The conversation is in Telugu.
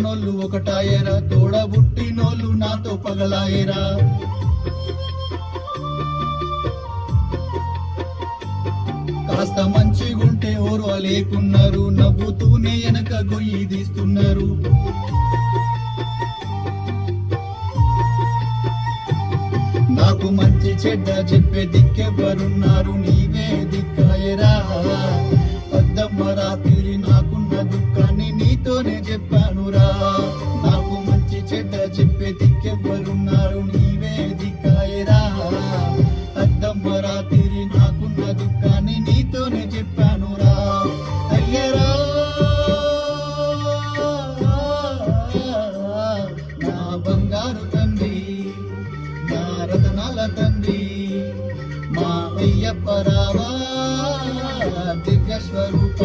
రానోళ్ళు ఒకటాయరా, తోడబుట్టినోళ్ళు నాతో పగలాయరా. కాస్త మంచిగుంటే ఓర్వ లేకున్నారు, నవ్వుతూనే వెనక గొయ్యి తీస్తున్నారు. నాకు మంచి చెడ్డ చెప్పే దిక్కెవ్వరున్నారు, నీవే దిక్కాయరా. అద్దమ్మ రాత్రి నాకున్న దుఃఖాన్ని నీతోనే చెప్పానురా. నాకు మంచి చెడ్డ చెప్పే దిక్కెవ్వరున్నారు, నీవే దిక్కాయరా. అద్దమ్మ రాత్రి నాకున్న దుఃఖాన్ని నీతోనే చెప్పానురా. అయ్యరా నా బంగారు తండ్రి, నా రతనాల తండ్రి, మా అయ్యప్ప రావా దివ్య స్వరూప.